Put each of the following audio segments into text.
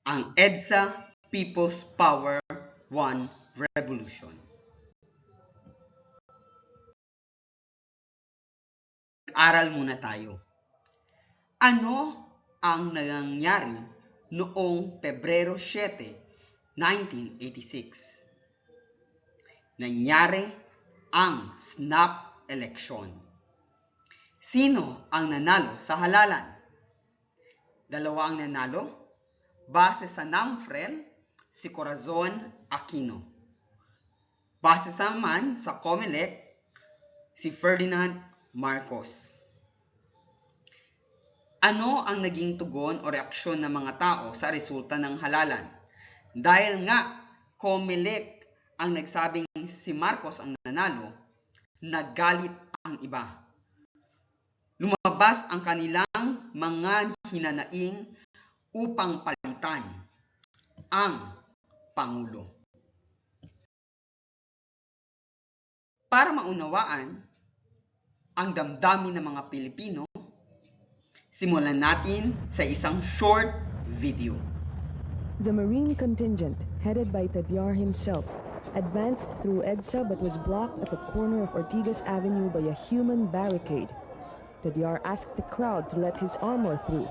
ang EDSA People's Power 1 Revolution. Aral muna tayo. Ano ang nangyari noong Pebrero 7, 1986? Nangyari ang snap election. Sino ang nanalo sa halalan? Dalawa ang nanalo. Base sa NAMFREL, si Corazon Aquino. Base naman sa COMELEC, si Ferdinand Marcos. Ano ang naging tugon o reaksyon ng mga tao sa resulta ng halalan? Dahil nga COMELEC ang nagsabing si Marcos ang nanalo, nagalit ang iba. Lumabas ang kanilang mga hinanaing upang palitan ang Pangulo. Para maunawaan ang damdamin ng mga Pilipino, simulan natin sa isang short video. The Marine contingent, headed by Tadyar himself, advanced through EDSA but was blocked at the corner of Ortigas Avenue by a human barricade. Tadyar asked the crowd to let his armor through,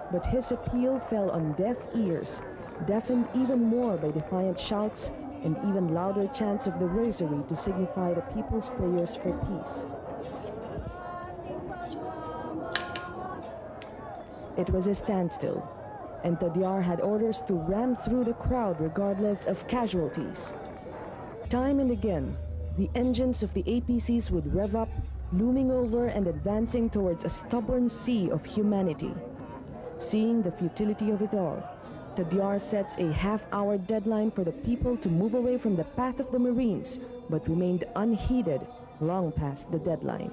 but his appeal fell on deaf ears, deafened even more by defiant shouts and even louder chants of the rosary to signify the people's prayers for peace. It was a standstill, and Tadyar had orders to ram through the crowd regardless of casualties. Time and again, the engines of the APCs would rev up, looming over and advancing towards a stubborn sea of humanity. Seeing the futility of it all, Tadyar sets a half-hour deadline for the people to move away from the path of the Marines, but remained unheeded long past the deadline.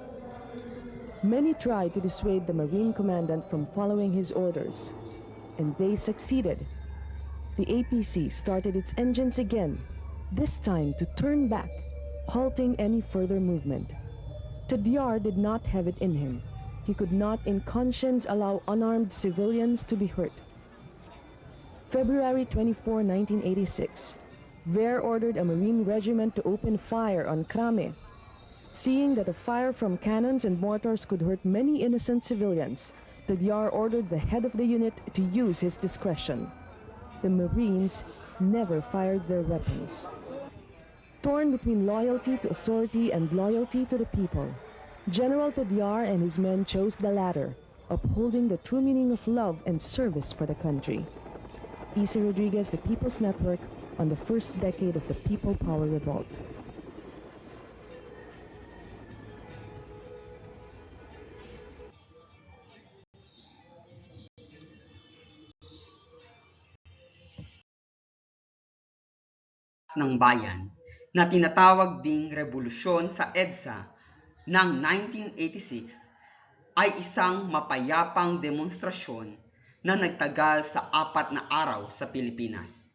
Many tried to dissuade the Marine commandant from following his orders, and they succeeded. The APC started its engines again, this time to turn back, halting any further movement. Tadyar did not have it in him. He could not in conscience allow unarmed civilians to be hurt. February 24, 1986, Ver ordered a Marine regiment to open fire on Krame. Seeing that a fire from cannons and mortars could hurt many innocent civilians, Tadyar ordered the head of the unit to use his discretion. The Marines never fired their weapons. Torn between loyalty to authority and loyalty to the people, General Tadyar and his men chose the latter, upholding the true meaning of love and service for the country. Isa Rodriguez, The People's Network, on the first decade of the People Power Revolt. Ng bayan na tinatawag ding revolusyon sa EDSA ng 1986 ay isang mapayapang demonstrasyon na nagtagal sa 4 na araw sa Pilipinas,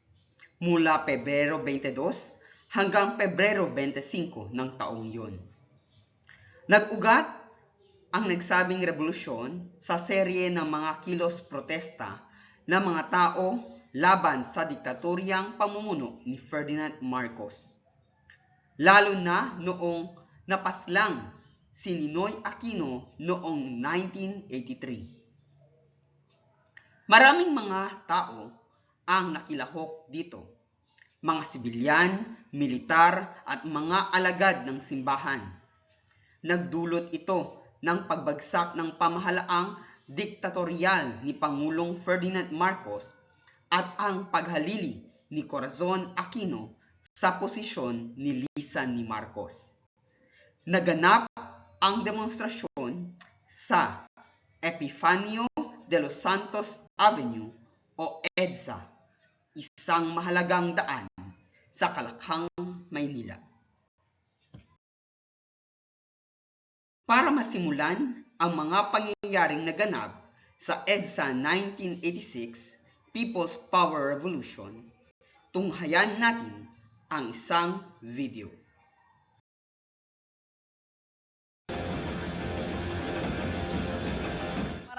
mula Pebrero 22 hanggang Pebrero 25 ng taong yun. Nag-ugat ang nagsabing revolusyon sa serye ng mga kilos protesta ng mga tao laban sa diktatoryang pamumuno ni Ferdinand Marcos. Lalo na noong napaslang si Ninoy Aquino noong 1983. Maraming mga tao ang nakilahok dito. Mga sibilyan, militar at mga alagad ng simbahan. Nagdulot ito ng pagbagsak ng pamahalaang diktatorial ni Pangulong Ferdinand Marcos at ang paghalili ni Corazon Aquino sa posisyon ni Lisan ni Marcos. Naganap ang demonstrasyon sa Epifanio de los Santos Avenue o EDSA, isang mahalagang daan sa Kalakhang, Maynila. Para masimulan ang mga pangyayaring naganap sa EDSA 1986 People's Power Revolution, tunghayan natin ang isang video.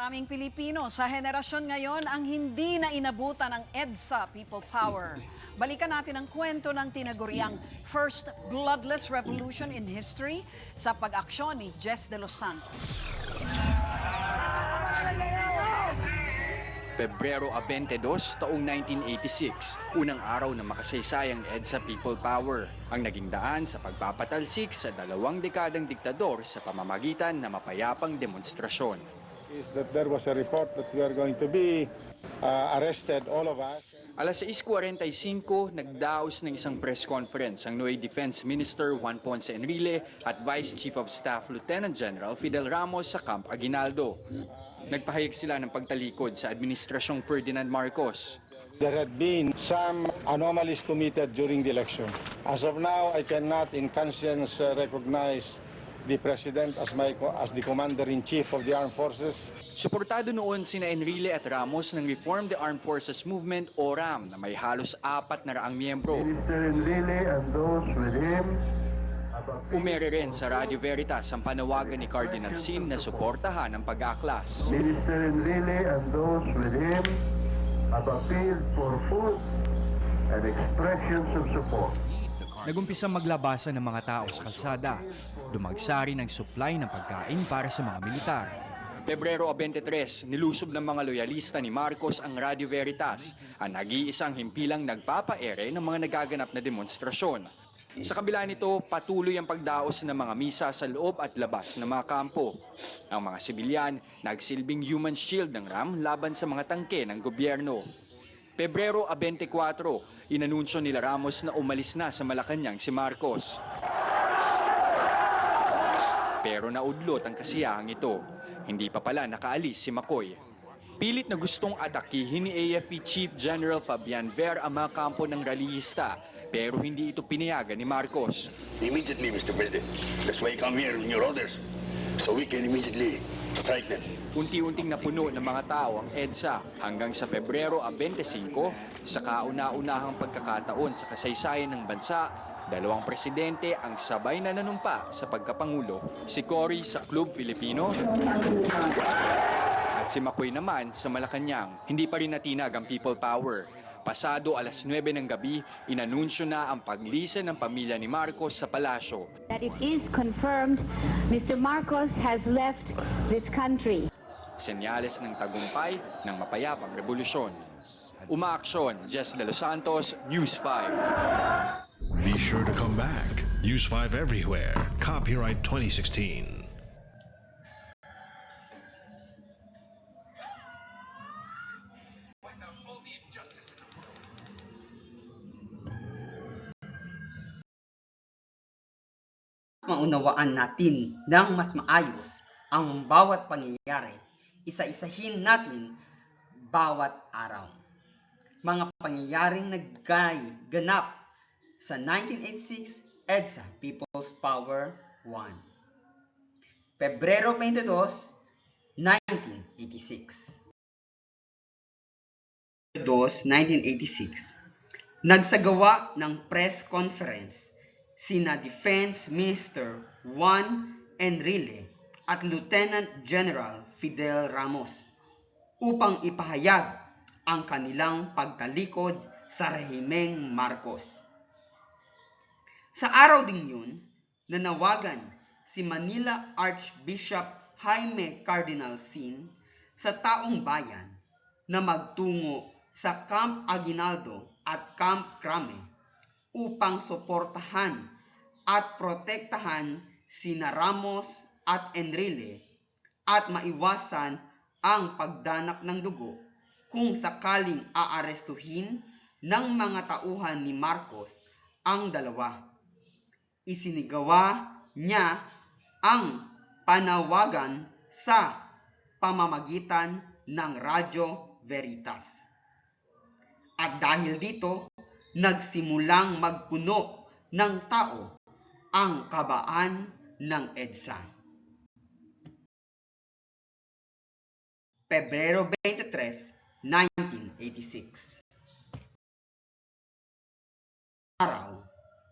Maraming Pilipino sa henerasyon ngayon ang hindi na inabutan ng EDSA People Power. Balikan natin ang kwento ng tinaguriang First Bloodless Revolution in History sa pag-aksyon ni Jess de los Santos. Pebrero 22, taong 1986, unang araw na makasaysayang EDSA People Power, ang naging daan sa pagpapatalsik sa 2 dekadang diktador sa pamamagitan ng mapayapang demonstrasyon. Is that there was a report that we are going to be arrested, all of us. Alas 6:45, nagdaos ng isang press conference ang Nueva Defense Minister Juan Ponce Enrile at Vice Chief of Staff Lieutenant General Fidel Ramos sa Camp Aguinaldo. Nagpahayag sila ng pagtalikod sa Administrasyong Ferdinand Marcos. There had been some anomalies committed during the election. As of now, I cannot in conscience recognize the President as the Commander-in-Chief of the Armed Forces. Suportado noon sina Enrile at Ramos ng Reform the Armed Forces Movement o RAM na may halos 400 miyembro. Minister Enrile and those with him Umere rin sa Radio Veritas ang panawagan ni Cardinal Sin na suportahan ang pag-aaklas. Minister Enrile and those with him have appealed for food and expressions of support. Nagumpisang maglabasan ng mga tao sa kalsada. Dumagsa rin ang supply ng pagkain para sa mga militar. Pebrero 23, nilusob ng mga loyalista ni Marcos ang Radio Veritas, ang nag-iisang himpilang nagpapaere ng mga nagaganap na demonstrasyon. Sa kabila nito, patuloy ang pagdaos ng mga misa sa loob at labas ng mga kampo. Ang mga sibilyan nagsilbing human shield ng RAM laban sa mga tangke ng gobyerno. Pebrero 24, inanunsyo nila Ramos na umalis na sa Malacanang si Marcos. Pero naudlot ang kasiyahang ito. Hindi pa pala nakaalis si McCoy. Pilit na gustong atakihin ni AFP Chief General Fabian Ver ang mga kampo ng rallyista, pero hindi ito pinayagan ni Marcos. Immediately, Mr. President. That's why I come here with your orders, so we can immediately strike them. Unti-unting napuno ng mga tao ang EDSA hanggang sa Pebrero 25, sa kauna-unahang pagkakataon sa kasaysayan ng bansa, 2 presidente ang sabay na nanumpa sa pagkapangulo. Si Cory sa Club Filipino at si McCoy naman sa Malacanang. Hindi pa rin natinag ang People Power. Pasado alas 9 ng gabi, inanunsyo na ang paglisan ng pamilya ni Marcos sa palasyo. That it is confirmed Mr. Marcos has left this country. Senyales ng tagumpay ng mapayapang revolusyon. Umaaksyon, Jess de los Santos, News 5. Be sure to come back. Use 5 everywhere. Copyright 2016. Maunawaan natin ng mas maayos ang bawat pangyayari. Isa-isahin natin bawat araw. Mga pangyayaring nagganap sa 1986 EDSA People's Power 1. Pebrero 22, 1986. 1986. Nagsagawa ng press conference sina Defense Minister Juan Enrile at Lieutenant General Fidel Ramos upang ipahayag ang kanilang pagtalikod sa rehimeng Marcos. Sa araw ding yun, nanawagan si Manila Archbishop Jaime Cardinal Sin sa taong bayan na magtungo sa Camp Aguinaldo at Camp Crame upang suportahan at protektahan sina Ramos at Enrile at maiwasan ang pagdanak ng dugo kung sakaling aarestuhin ng mga tauhan ni Marcos ang dalawa. Isinigawa niya ang panawagan sa pamamagitan ng Radio Veritas. At dahil dito, nagsimulang magpuno ng tao ang kabaan ng EDSA. Pebrero 23, 1986. Araw,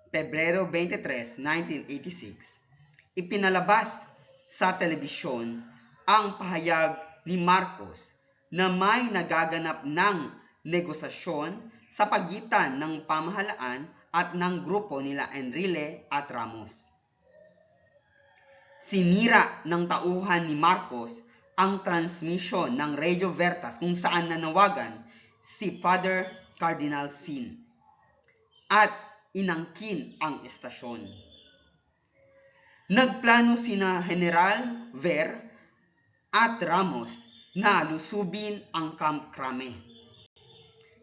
Pebrero 23, 1986, ipinalabas sa telebisyon ang pahayag ni Marcos na may nagaganap ng negosasyon sa pagitan ng pamahalaan at ng grupo nila Enrile at Ramos. Sinira ng tauhan ni Marcos ang transmission ng Radio Veritas kung saan nanawagan si Father Cardinal Sin at inangkin ang estasyon. Nagplano sina General Ver at Ramos na lusubin ang Camp Crame.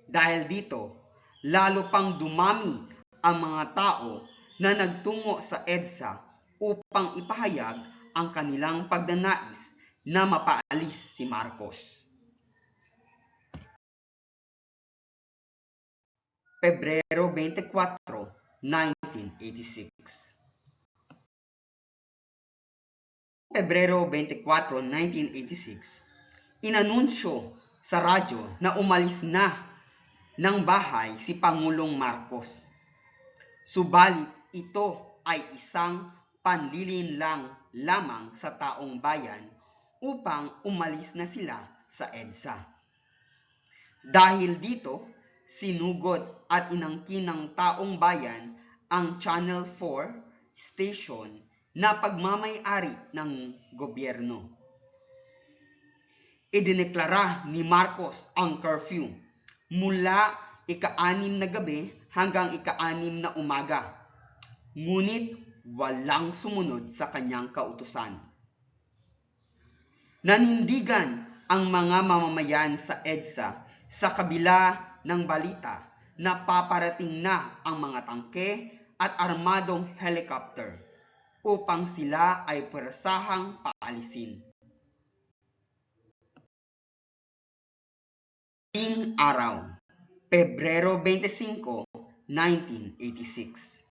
Dahil dito, lalo pang dumami ang mga tao na nagtungo sa EDSA upang ipahayag ang kanilang pagnanais na mapaalis si Marcos. Pebrero 24, 1986. Pebrero 24, 1986, inanunsyo sa radyo na umalis na ng bahay si Pangulong Marcos. Subalit ito ay isang panlilinlang lamang sa taong bayan upang umalis na sila sa EDSA. Dahil dito, sinugod at inangkin ng taong bayan ang Channel 4 station na pagmamay-ari ng gobyerno. Idineklara ni Marcos ang curfew mula ika-6 na gabi hanggang ika-6 na umaga. Ngunit walang sumunod sa kanyang kautusan. Nanindigan ang mga mamamayan sa EDSA sa kabila ng balita na paparating na ang mga tangke at armadong helicopter upang sila ay persahang paalisin. Ting araw, Pebrero 25, 1986.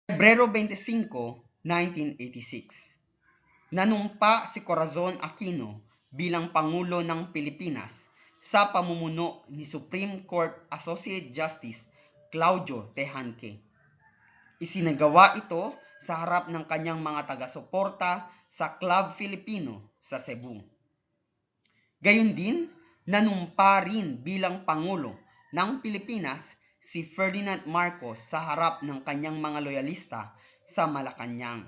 Pebrero 25, 1986. Nanumpa si Corazon Aquino bilang Pangulo ng Pilipinas sa pamumuno ni Supreme Court Associate Justice Claudio Tejanque. Isinagawa ito sa harap ng kanyang mga taga-suporta sa Club Filipino sa Cebu. Gayon din, nanumpa rin bilang Pangulo ng Pilipinas si Ferdinand Marcos sa harap ng kanyang mga loyalista sa Malacanang.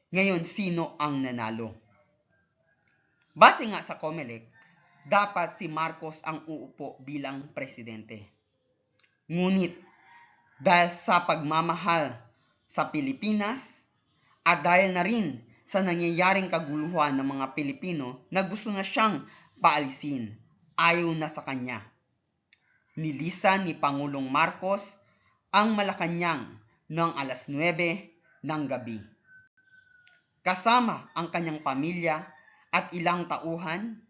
Ngayon, sino ang nanalo? Base nga sa COMELEC, dapat si Marcos ang uupo bilang presidente. Ngunit, dahil sa pagmamahal sa Pilipinas at dahil na rin sa nangyayaring kaguluhan ng mga Pilipino na gusto na siyang paalisin, ayaw na sa kanya. Nilisan ni Pangulong Marcos ang Malacanang ng alas 9 ng gabi. Kasama ang kanyang pamilya at ilang tauhan,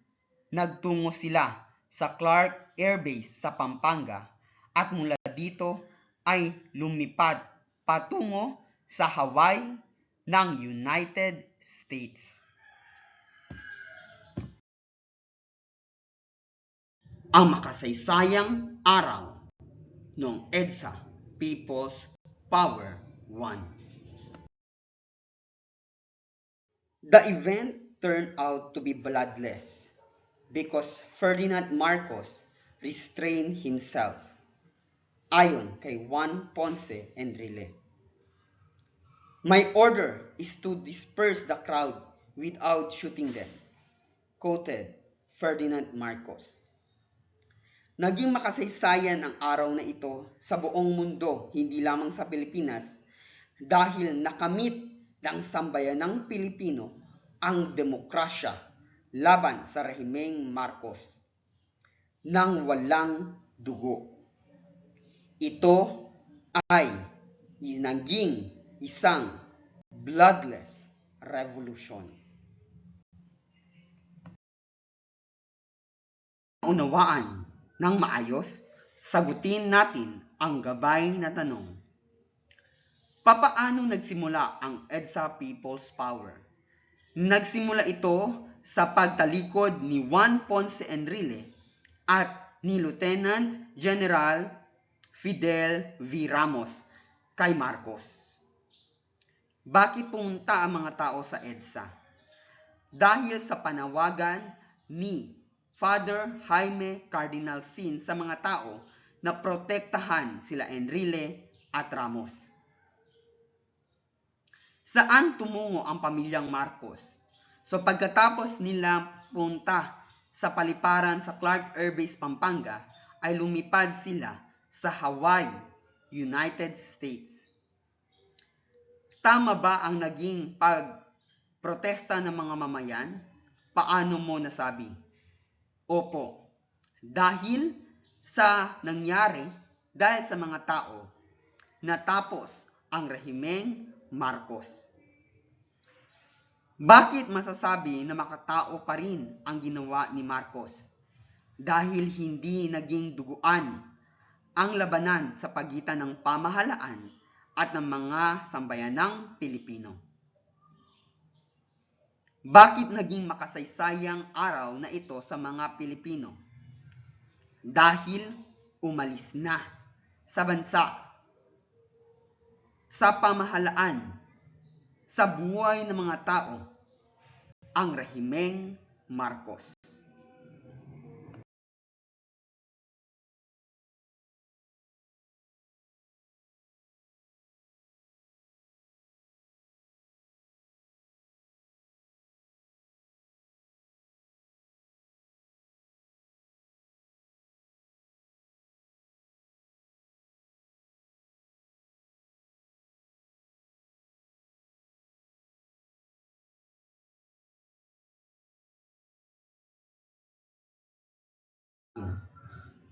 nagtungo sila sa Clark Air Base sa Pampanga at mula dito ay lumipad patungo sa Hawaii ng United States. Ang makasaysayang araw ng EDSA People's Power 1. The event turned out to be bloodless because Ferdinand Marcos restrained himself. Ayon kay Juan Ponce Enrile. My order is to disperse the crowd without shooting them, quoted Ferdinand Marcos. Naging makasaysayan ang araw na ito sa buong mundo, hindi lamang sa Pilipinas, dahil nakamit ng sambayanang Pilipino ang demokrasya laban sa rehimeng Marcos nang walang dugo. Ito ay naging isang bloodless revolution. Unawaan ng maayos, sagutin natin ang gabay na tanong. Papaano nagsimula ang EDSA People's Power? Nagsimula ito sa pagtalikod ni Juan Ponce Enrile at ni Lieutenant General Fidel V. Ramos kay Marcos. Bakit pumunta ang mga tao sa EDSA? dahil sa panawagan ni Father Jaime Cardinal Sin sa mga tao na protektahan sila Enrile at Ramos. Saan tumungo ang pamilyang Marcos? So pagkatapos nila punta sa paliparan sa Clark Air Base, Pampanga, ay lumipad sila sa Hawaii, United States. Tama ba ang naging pagprotesta ng mga mamayan? Paano mo nasabi? Opo, dahil sa nangyari, dahil sa mga tao, natapos ang rehimeng Marcos. Bakit masasabi na makatao pa rin ang ginawa ni Marcos? Dahil hindi naging duguan ang labanan sa pagitan ng pamahalaan at ng mga sambayanang Pilipino. Bakit naging makasaysayang araw na ito sa mga Pilipino? Dahil umalis na sa bansa, sa pamahalaan, sa buhay ng mga tao, ang rehimeng Marcos.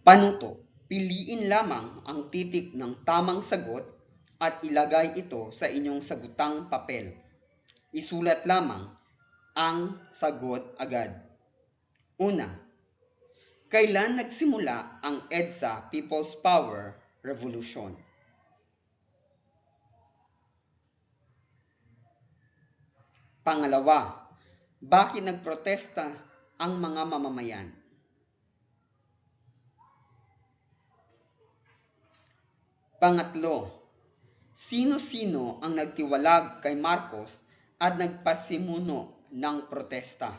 Panuto, piliin lamang ang titik ng tamang sagot at ilagay ito sa inyong sagutang papel. Isulat lamang ang sagot agad. Una, kailan nagsimula ang EDSA People's Power Revolution? Pangalawa, bakit nagprotesta ang mga mamamayan? Pangatlo, sino-sino ang nagtiwalag kay Marcos at nagpasimuno ng protesta?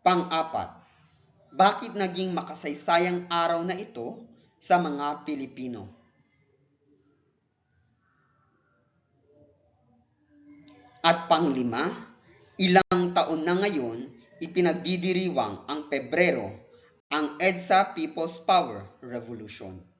Pang-apat, bakit naging makasaysayang araw na ito sa mga Pilipino? At panglima, ilang taon na ngayon ipinagdidiriwang ang Pebrero ang EDSA People's Power Revolution.